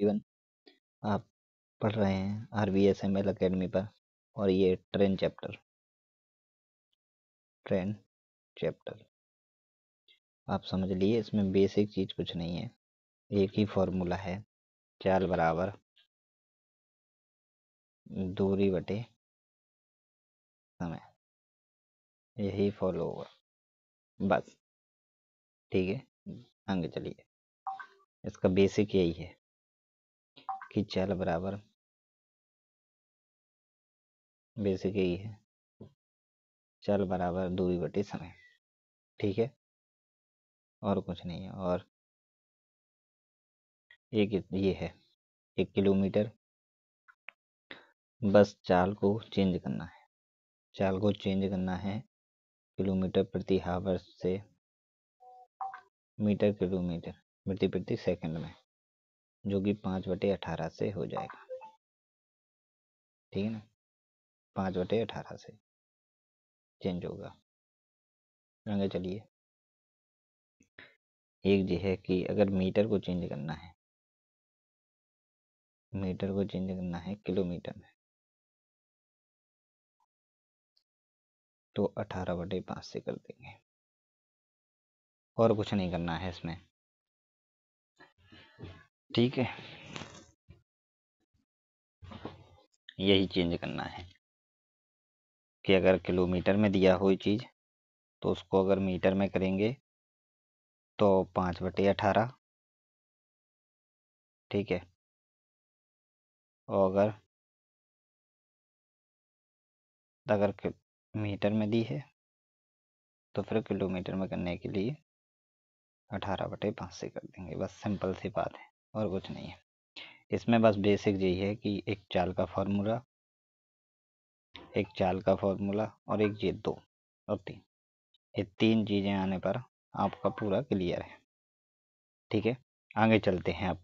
Everyone, आप पढ़ रहे हैं RVSML अकेडमी पर और ये ट्रेन चैप्टर आप समझ लिए। इसमें बेसिक चीज़ कुछ नहीं है, एक ही फॉर्मूला है, चाल बराबर दूरी बटे समय, यही फॉलो होगा बस। ठीक है, आगे चलिए। इसका बेसिक यही है कि चाल बराबर, बेसिक यही है, चाल बराबर दूरी बटे समय। ठीक है, और कुछ नहीं है। और एक ये है 1 किलोमीटर, बस चाल को चेंज करना है। चाल को चेंज करना है किलोमीटर प्रति हावर से मीटर किलोमीटर प्रति सेकंड में, जो कि 5/18 से हो जाएगा। ठीक है ना, 5/18 से चेंज होगा। आगे चलिए। एक ये है कि अगर मीटर को चेंज करना है, मीटर को चेंज करना है किलोमीटर में, तो 18/5 से कर देंगे। और कुछ नहीं करना है इसमें। ठीक है, यही चेंज करना है कि अगर किलोमीटर में दिया हुई चीज़, तो उसको अगर मीटर में करेंगे तो 5/18। ठीक है, और अगर मीटर में दी है तो फिर किलोमीटर में करने के लिए 18/5 से कर देंगे। बस सिंपल सी बात है, और कुछ नहीं है इसमें। बस बेसिक यही है कि एक चाल का फॉर्मूला, एक चाल का फॉर्मूला और एक ये 2 और 3, ये 3 चीज़ें आने पर आपका पूरा क्लियर है। ठीक है, आगे चलते हैं।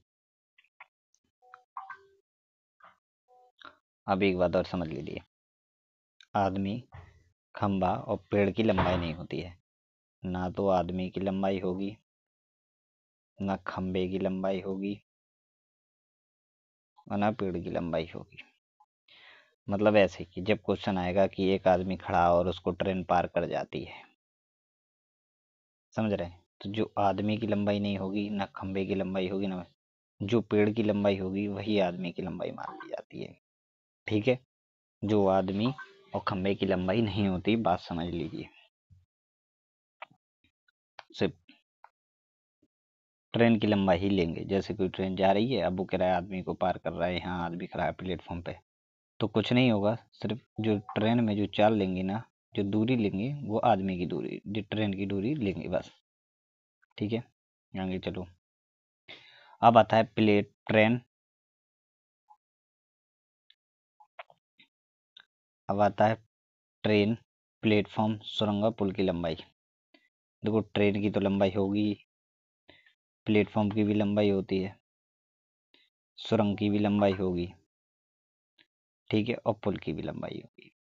अब एक बात और समझ लीजिए, आदमी, खंबा और पेड़ की लंबाई नहीं होती है। ना तो आदमी की लंबाई होगी, ना खंबे की लंबाई होगी, और ना पेड़ की लंबाई होगी। मतलब ऐसे कि जब क्वेश्चन आएगा कि एक आदमी खड़ा और उसको ट्रेन पार कर जाती है, समझ रहे हैं, तो जो आदमी की लंबाई नहीं होगी, ना खंबे की लंबाई होगी, ना जो पेड़ की लंबाई होगी, वही आदमी की लंबाई मान ली जाती है। ठीक है, जो आदमी और खंबे की लंबाई नहीं होती, बात समझ लीजिए। सिर्फ ट्रेन की लंबाई ही लेंगे। जैसे कोई ट्रेन जा रही है, अब वो कह रहा है आदमी को पार कर रहा है, यहाँ आदमी खड़ा है प्लेटफॉर्म पे, तो कुछ नहीं होगा। सिर्फ जो ट्रेन में जो चाल लेंगे ना, जो दूरी लेंगे, वो आदमी की दूरी, जो ट्रेन की दूरी लेंगे बस। ठीक है, आगे चलो। अब आता है ट्रेन, अब आता है ट्रेन, प्लेटफॉर्म, सुरंग और पुल की लंबाई। देखो, ट्रेन की तो लंबाई होगी, प्लेटफॉर्म की भी लंबाई होती है, सुरंग की भी लंबाई होगी, ठीक है, और पुल की भी लंबाई होगी।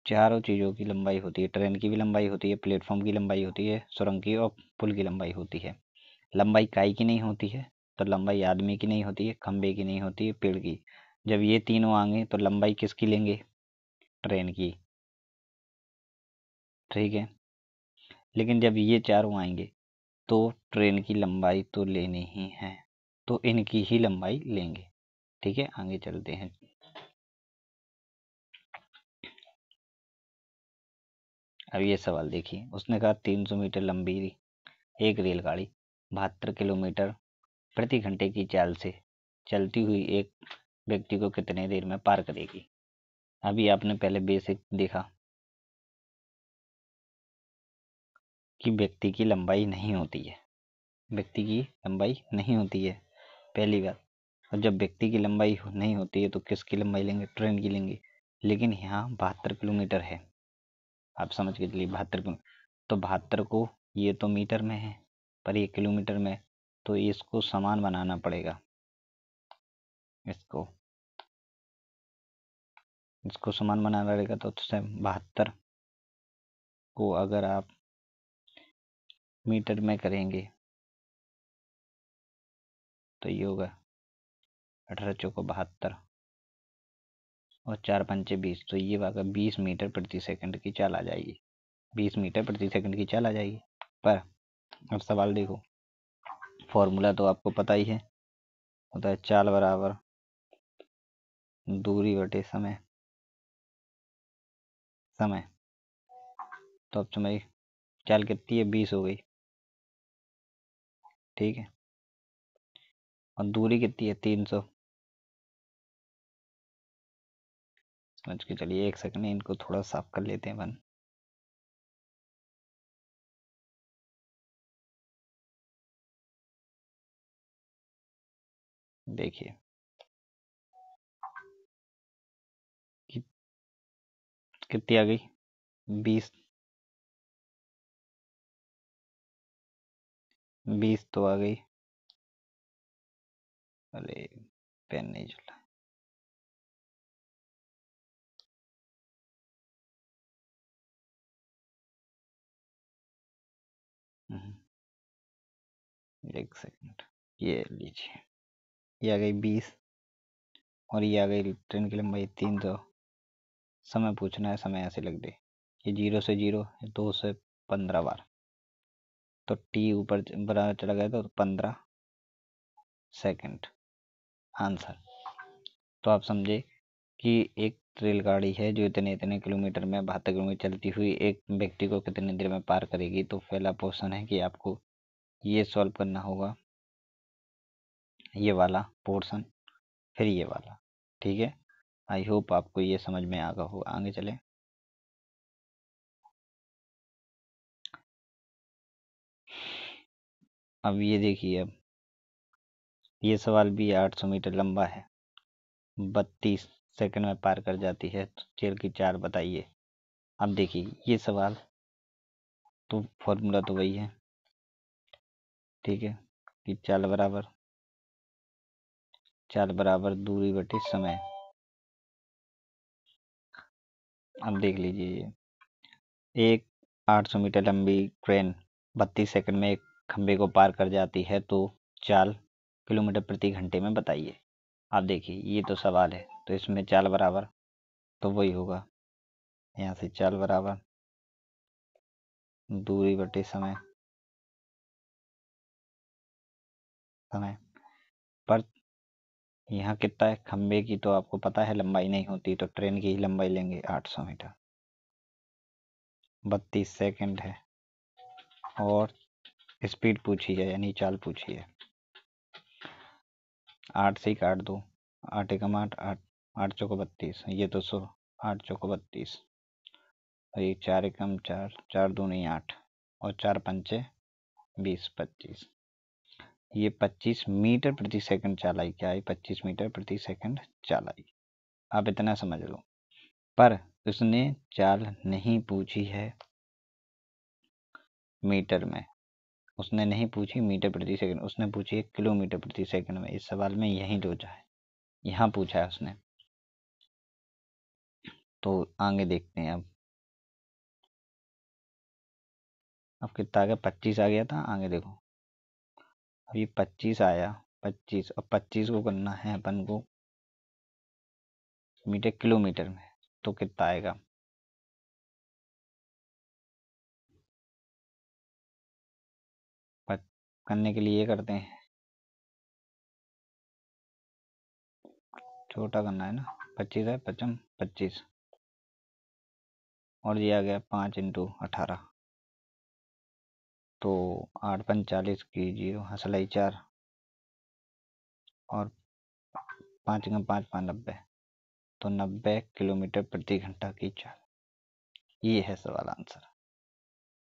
चारों चीज़ों की लंबाई होती है। ट्रेन की भी लंबाई होती है, प्लेटफॉर्म की लंबाई होती है, सुरंग की और पुल की लंबाई होती है। लंबाई काई की नहीं होती है, तो लंबाई आदमी की नहीं होती है, खंबे की नहीं होती है, पेड़ की। जब ये तीनों आएंगे तो लंबाई किसकी लेंगे? ट्रेन की। ठीक है, लेकिन जब ये चारों आएंगे तो ट्रेन की लंबाई तो लेनी ही है, तो इनकी ही लंबाई लेंगे। ठीक है, आगे चलते हैं। अब ये सवाल देखिए, उसने कहा 300 मीटर लंबी एक रेलगाड़ी 72 किलोमीटर प्रति घंटे की चाल से चलती हुई एक व्यक्ति को कितने देर में पार करेगी। अभी आपने पहले बेसिक देखा कि व्यक्ति की लंबाई नहीं होती है, व्यक्ति की लंबाई नहीं होती है, पहली बात। और जब व्यक्ति की लंबाई नहीं होती है तो किसकी लंबाई लेंगे? ट्रेन की लेंगे। लेकिन यहाँ 72 किलोमीटर है, आप समझ के चलिए 72 किलोमीटर, तो 72 को ये तो मीटर में है, पर ये किलोमीटर में, तो इसको समान बनाना पड़ेगा। इसको इसको समान बनाना पड़ेगा, तो 72 को अगर आप मीटर में करेंगे तो ये होगा 18 चौको 72 और 4 पंचे 20, तो ये होगा 20 मीटर प्रति सेकंड की चाल आ जाएगी। 20 मीटर प्रति सेकंड की चाल आ जाएगी। पर अब सवाल देखो, फॉर्मूला तो आपको पता ही है, होता है चाल बराबर दूरी बटे समय। तो अब समय चाल कितनी है, 20 हो गई, ठीक है। और दूरी कितनी है, 300। समझ के चलिए, एक सेकंड इनको थोड़ा साफ कर लेते हैं अपन। देखिए कितनी आ गई, 20। 20 तो आ गई। अरे पेन नहीं चला। एक सेकंड, ये लीजिए, ये आ गई 20 और ये आ गई ट्रेन की लंबाई 300। समय पूछना है, समय ऐसे लग दे, ये 0 से 0, 2 से 15 बार, तो टी ऊपर बराबर चला गया तो 15 सेकंड आंसर। तो आप समझे कि एक रेलगाड़ी है जो इतने इतने किलोमीटर में 72 किलोमीटर चलती हुई एक व्यक्ति को कितनी देर में पार करेगी। तो पहला पोर्शन है कि आपको ये सॉल्व करना होगा, ये वाला पोर्शन, फिर ये वाला, ठीक है। आई होप आपको ये समझ में आ गया हो। आगे चले, अब ये देखिए, अब ये सवाल भी 800 मीटर लंबा है, 32 सेकंड में पार कर जाती है, तो चेल की चाल बताइए। अब देखिए ये सवाल तो फॉर्मूला तो वही है, ठीक है, कि चाल बराबर दूरी बटे समय। अब देख लीजिए, एक 800 मीटर लंबी ट्रेन 32 सेकंड में एक खंबे को पार कर जाती है, तो चाल किलोमीटर प्रति घंटे में बताइए। आप देखिए ये तो सवाल है, तो इसमें चाल बराबर तो वही होगा, यहाँ से चाल बराबर दूरी बटे समय। पर यहाँ कितना है, खंबे की तो आपको पता है लंबाई नहीं होती, तो ट्रेन की ही लंबाई लेंगे 800 मीटर। 32 सेकंड है और स्पीड पूछी है, यानी चाल पूछी है। 8 से ही काट दो, 8 एकम 8, 8 8 चौको 32, ये तो 100, 8 चौको 32, और ये 4 एकम 4, 4 दूनी 8 और 4 पंचे 20, 25। ये 25 मीटर प्रति सेकंड चाल आई, क्या आई, 25 मीटर प्रति सेकंड चाल आई। आप इतना समझ लो। पर उसने चाल नहीं पूछी है मीटर में, उसने नहीं पूछी मीटर प्रति सेकंड, उसने पूछी है किलोमीटर प्रति सेकंड में। इस सवाल में यही लोचा है, यहाँ पूछा है उसने। तो आगे देखते हैं अब कितना आ गया, 25 आ गया था। आगे देखो, अब ये 25 आया, 25, अब 25 को करना है अपन को मीटर किलोमीटर में, तो कितना आएगा, करने के लिए ये करते हैं, छोटा करना है ना। 25 है, 55 25, और ये आ गया 5 इंटू 18, तो 8 45 कीजिए, हंसलाई 4 और 5 का 5 5 90, तो 90 किलोमीटर प्रति घंटा की चाल। ये है सवाल आंसर,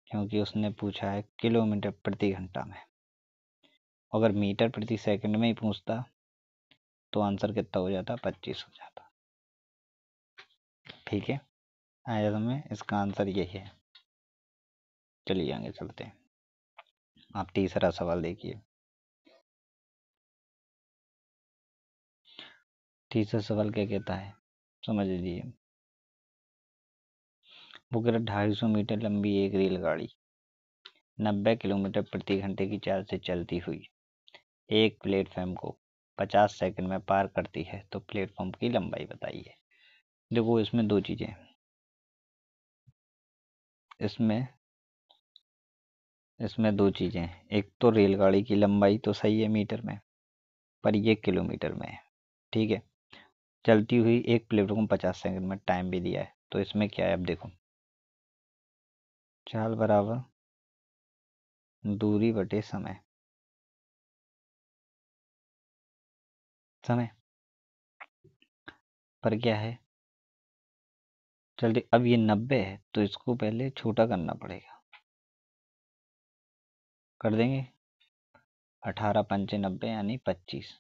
क्योंकि उसने पूछा है किलोमीटर प्रति घंटा में। अगर मीटर प्रति सेकंड में ही पूछता तो आंसर कितना हो जाता, 25 हो जाता। ठीक है, आया समझ, इसका आंसर यही है। चलिए आगे चलते हैं। आप तीसरा सवाल देखिए। तीसरा सवाल क्या कहता है, समझ लीजिए। वो कह रहा 250 मीटर लंबी एक रेलगाड़ी 90 किलोमीटर प्रति घंटे की चाल से चलती हुई एक प्लेटफॉर्म को 50 सेकंड में पार करती है तो प्लेटफॉर्म की लंबाई बताइए। देखो इसमें दो चीज़ें, इसमें इसमें दो चीज़ें हैं। एक तो रेलगाड़ी की लंबाई तो सही है मीटर में, पर ये किलोमीटर में है। ठीक है, चलती हुई एक प्लेटफॉर्म 50 सेकंड में टाइम भी दिया है, तो इसमें क्या है अब देखो, चाल बराबर दूरी बटे समय। समय पर क्या है, चलते अब ये 90 है तो इसको पहले छोटा करना पड़ेगा। कर देंगे, 18 पंचे 90 यानी 25,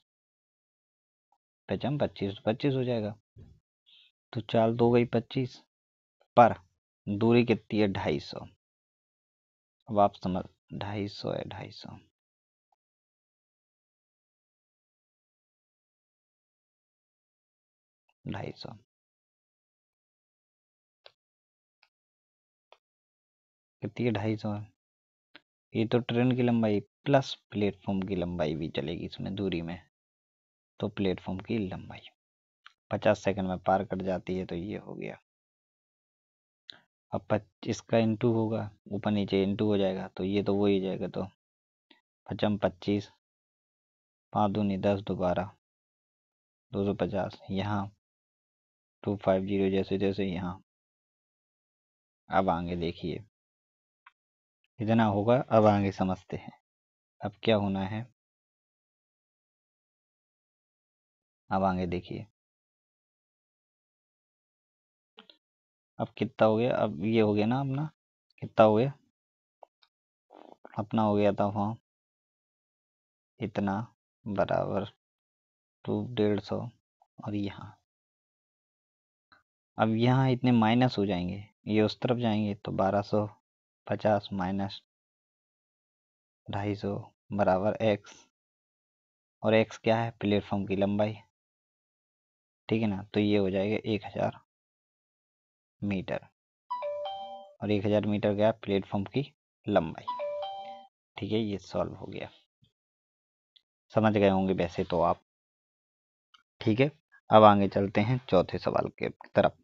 पचम 25 25 हो जाएगा। तो चाल दो गई 25, पर दूरी कितनी है 250। अब आप समझ, 250 है, 250, 250 कितनी है, 250 है। ये तो ट्रेन की लंबाई प्लस प्लेटफॉर्म की लंबाई भी चलेगी इसमें दूरी में, तो प्लेटफॉर्म की लंबाई 50 सेकंड में पार कर जाती है, तो ये हो गया। अब इसका इंटू होगा, ऊपर नीचे इंटू हो जाएगा, तो ये तो वो ही जाएगा। तो पचम 25, 5 दूनी 10, दोबारा 250, यहाँ 250 जैसे जैसे यहाँ। अब आगे देखिए, इतना होगा। अब आगे समझते हैं, अब क्या होना है। अब आगे देखिए, अब कितना हो गया, अब ये हो गया ना अपना, कितना हो गया अपना, हो गया था वहाँ इतना बराबर 150, और यहाँ, अब यहाँ इतने माइनस हो जाएंगे, ये उस तरफ जाएंगे, तो 1250 माइनस 250 बराबर x, और x क्या है, प्लेटफॉर्म की लंबाई। ठीक है ना, तो ये हो जाएगा 1000 मीटर, और 1000 मीटर क्या है, प्लेटफॉर्म की लंबाई। ठीक है, ये सॉल्व हो गया, समझ गए होंगे वैसे तो आप। ठीक है, अब आगे चलते हैं चौथे सवाल के तरफ।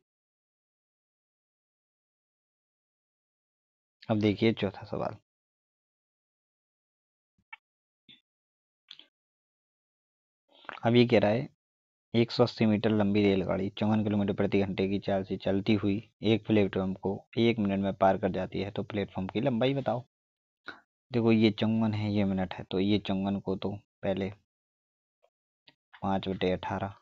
अब देखिए चौथा सवाल, अब ये कह रहा है 180 मीटर लंबी रेलगाड़ी 54 किलोमीटर प्रति घंटे की चाल से चलती हुई एक प्लेटफॉर्म को 1 मिनट में पार कर जाती है, तो प्लेटफॉर्म की लंबाई बताओ। देखो ये 54 है, ये मिनट है, तो ये 54 को तो पहले 5/18,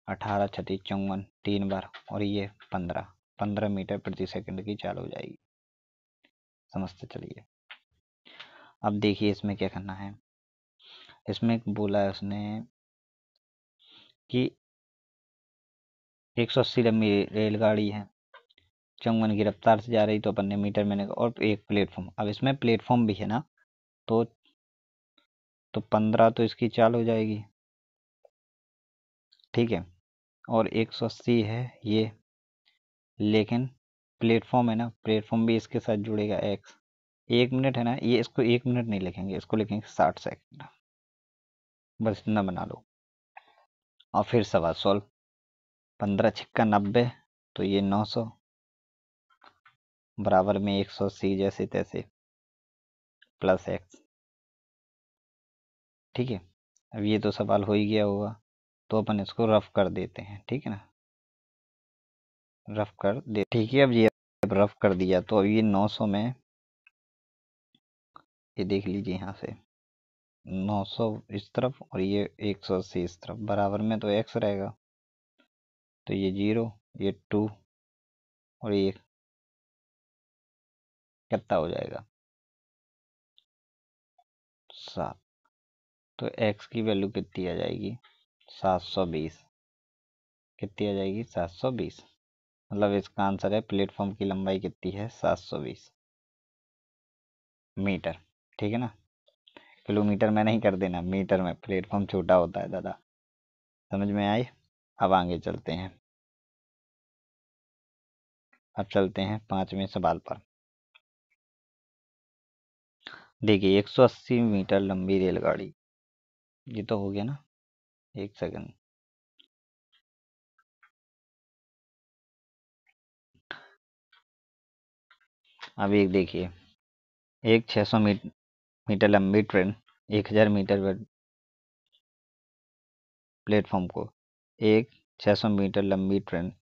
18 छठी 54, 3 बार, और ये 15 मीटर प्रति सेकंड की चाल हो जाएगी। समझते चलिए। अब देखिए इसमें क्या करना है, इसमें बोला है उसने कि 180 लंबी रेलगाड़ी है, 54 की रफ्तार से जा रही, तो अपन ने मीटर में और एक प्लेटफॉर्म, अब इसमें प्लेटफॉर्म भी है ना, तो 15 तो इसकी चाल हो जाएगी। ठीक है, और 180 है ये, लेकिन प्लेटफॉर्म है ना, प्लेटफॉर्म भी इसके साथ जुड़ेगा एक्स। 1 मिनट है ना, ये इसको 1 मिनट नहीं लिखेंगे, इसको लिखेंगे 60 सेकंड। बस इतना बना लो, और फिर सवाल सॉल्व। 15 छिक्का 90, तो ये 900 बराबर में 180 जैसे तैसे प्लस एक्स। ठीक है, अब ये तो सवाल हो ही गया होगा, तो अपन इसको रफ कर देते हैं। ठीक है ना, रफ कर दे। ठीक है, अब ये रफ कर दिया, तो अब ये 900 में, ये देख लीजिए यहाँ से 900 इस तरफ, और ये 180 इस तरफ, बराबर में तो एक्स रहेगा, तो ये 0, ये 2, और ये कितना हो जाएगा 7। तो एक्स की वैल्यू कितनी आ जाएगी, 720। कितनी आ जाएगी, 720। मतलब इसका आंसर है प्लेटफॉर्म की लंबाई कितनी है, 720 मीटर। ठीक है ना, किलोमीटर में नहीं कर देना, मीटर में, प्लेटफॉर्म छोटा होता है दादा। समझ में आई। अब आगे चलते हैं, अब चलते हैं 5वें सवाल पर। देखिए 180 मीटर लंबी रेलगाड़ी ये तो हो गया ना, 1 सेकंड। अब एक देखिए, एक 600 मीटर लंबी ट्रेन 1000 मीटर प्लेटफॉर्म को एक 600 मीटर लंबी ट्रेन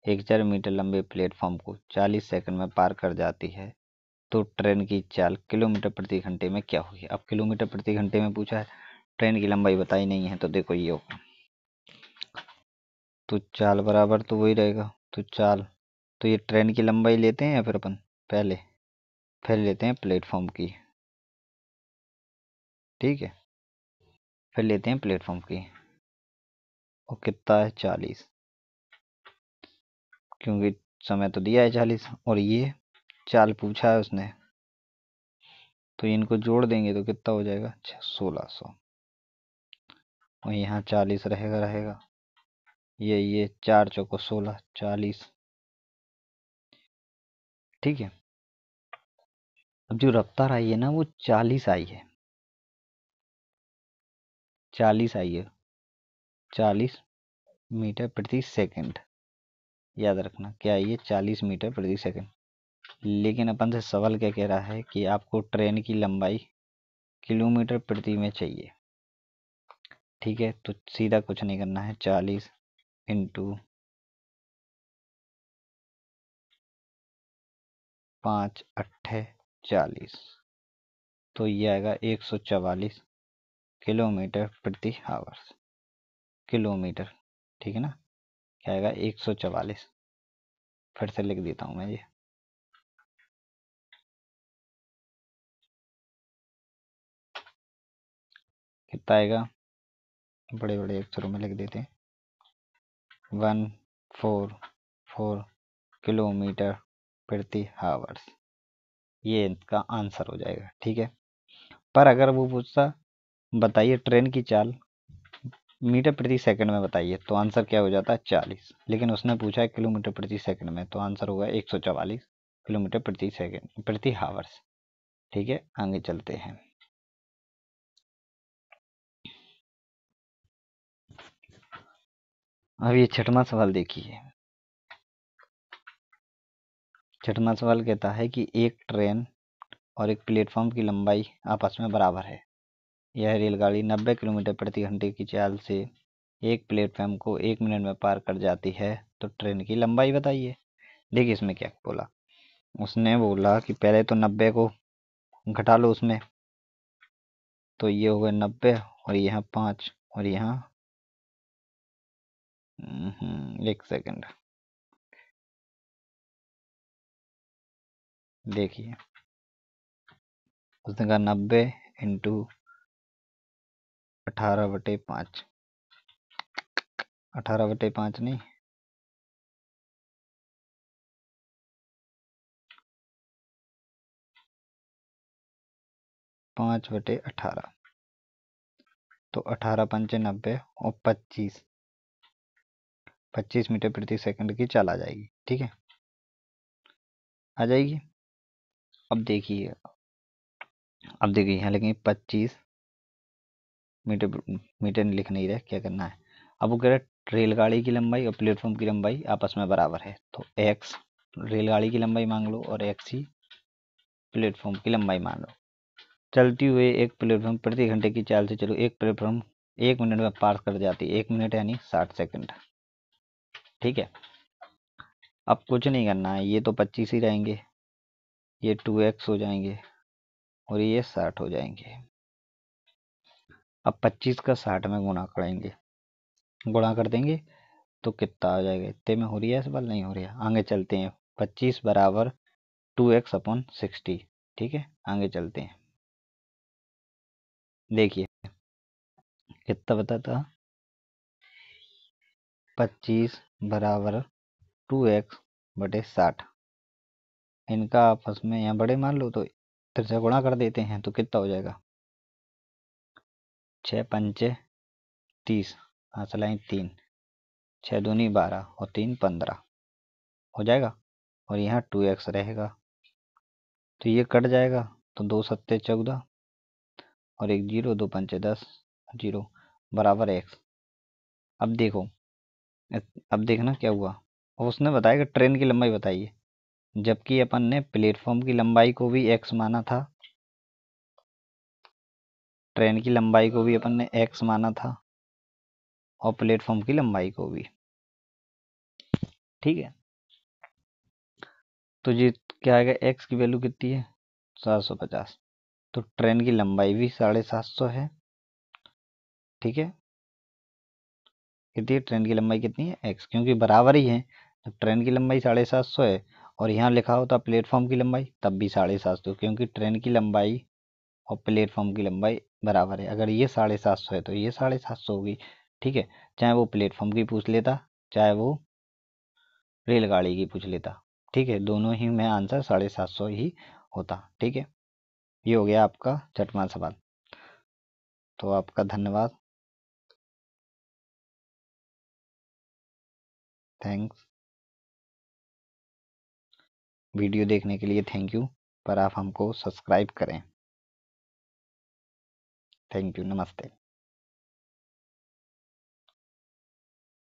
1000 मीटर लंबे प्लेटफॉर्म को 40 सेकंड में पार कर जाती है, तो ट्रेन की चाल किलोमीटर प्रति घंटे में क्या होगी। अब किलोमीटर प्रति घंटे में पूछा है, ट्रेन की लंबाई बताई नहीं है, तो देखो ये होगा, तो चाल बराबर तो वही रहेगा। तो चाल, तो ये ट्रेन की लंबाई लेते हैं या फिर अपन पहले फिर लेते हैं प्लेटफॉर्म की, ठीक है, फिर लेते हैं प्लेटफॉर्म की। और कितना है 40, क्योंकि समय तो दिया है 40, और ये चाल पूछा है उसने, तो इनको जोड़ देंगे तो कितना हो जाएगा 1600। और यहाँ 40 रहेगा, ये 4 चौको 16, 40, ठीक है। अब जो रफ्तार आई है ना वो 40 आई है, 40 आई है, 40 मीटर प्रति सेकंड, याद रखना क्या है ये, 40 मीटर प्रति सेकंड। लेकिन अपन से सवाल क्या कह रहा है कि आपको ट्रेन की लंबाई किलोमीटर प्रति में चाहिए, ठीक है। तो सीधा कुछ नहीं करना है, 40 इंटू 5 × 8 = 40, तो ये आएगा 144 किलोमीटर प्रति आवर्स, किलोमीटर, ठीक है ना। क्या आएगा 144, फिर से लिख देता हूँ मैं ये, कितना आएगा, बड़े बड़े अक्षरों में लिख देते हैं, 144 किलोमीटर प्रति आवर्स, ये इसका आंसर हो जाएगा, ठीक है। पर अगर वो पूछता बताइए ट्रेन की चाल मीटर प्रति सेकंड में बताइए, तो आंसर क्या हो जाता है 40, लेकिन उसने पूछा है किलोमीटर प्रति सेकंड में, तो आंसर होगा 144 किलोमीटर प्रति सेकंड प्रति आवर्स, ठीक है। आगे चलते हैं। अब ये छठवां सवाल देखिए, छठवां सवाल कहता है कि एक ट्रेन और एक प्लेटफॉर्म की लंबाई आपस में बराबर है। यह रेलगाड़ी 90 किलोमीटर प्रति घंटे की चाल से एक प्लेटफॉर्म को 1 मिनट में पार कर जाती है, तो ट्रेन की लंबाई बताइए। देखिए इसमें क्या बोला, उसने बोला कि पहले तो 90 को घटा लो उसमें, तो ये हो गए 90, और यहाँ 5, और यहाँ 1 सेकंड, देखिए उसने कहा 90 इंटू 18/5, 18/5 नहीं, 5/18, तो 18×5 = 90, और 25 मीटर प्रति सेकंड की चाल आ जाएगी, ठीक है, आ जाएगी। अब देखिए, यहाँ लेकिन 25 मीटर, मीटर लिख नहीं रहे, क्या करना है। अब वो कह रहे रेलगाड़ी की लंबाई और प्लेटफॉर्म की लंबाई आपस में बराबर है, तो एक्स रेलगाड़ी की लंबाई मांग लो और एक्स ही प्लेटफॉर्म की लंबाई मान लो। चलती हुई एक प्लेटफॉर्म प्रति घंटे की चाल से चलो एक प्लेटफॉर्म 1 मिनट में पार कर जाती है, 1 मिनट यानी 60 सेकंड, ठीक है। अब कुछ नहीं करना है, ये तो 25 ही रहेंगे, ये 2x हो जाएंगे, और ये 60 हो जाएंगे। अब 25 का 60 में गुणा करेंगे, गुणा कर देंगे तो कितना आ जाएगा, इतने में हो रही है, इस बार नहीं हो रही है। आगे चलते हैं, 25 बराबर 2x/60, ठीक है। आगे चलते हैं, देखिए कितना बता था, 25 बराबर 2x/60, इनका आपस में यहाँ बड़े मान लो, तो इधर से गुणा कर देते हैं, तो कितना हो जाएगा, 6×5 = 30, हाथ 3, 6×2 = 12, और 3×15 हो जाएगा, और यहाँ 2x रहेगा, तो ये कट जाएगा, तो 2×7 = 14, और 1 0, 2×5 = 10, 0, बराबर एक्स। अब देखो, अब देखना क्या हुआ। उसने बताया कि ट्रेन की लंबाई बताइए, जबकि अपन ने प्लेटफॉर्म की लंबाई को भी एक्स माना था, ट्रेन की लंबाई को भी अपन ने एक्स माना था, और प्लेटफॉर्म की लंबाई को भी। ठीक है, तो ये क्या आएगा, एक्स की वैल्यू कितनी है, 750। तो ट्रेन की लंबाई भी 750 है। ठीक है, कितनी है ट्रेन की लंबाई, कितनी है एक्स, क्योंकि बराबर ही है। तो ट्रेन की लंबाई 750 है, और यहाँ लिखा होता प्लेटफॉर्म की लंबाई, तब भी 750, क्योंकि ट्रेन की लंबाई और प्लेटफॉर्म की लंबाई बराबर है। अगर ये 750 है तो ये 750 होगी। ठीक है, चाहे वो प्लेटफॉर्म की पूछ लेता, चाहे वो रेलगाड़ी की पूछ लेता। ठीक है, दोनों ही में आंसर 750 ही होता। ठीक है, ये हो गया आपका चटमा सवाल। तो आपका धन्यवाद, थैंक्स। वीडियो देखने के लिए थैंक यू, पर आप हमको सब्सक्राइब करें। थैंक यू, नमस्ते।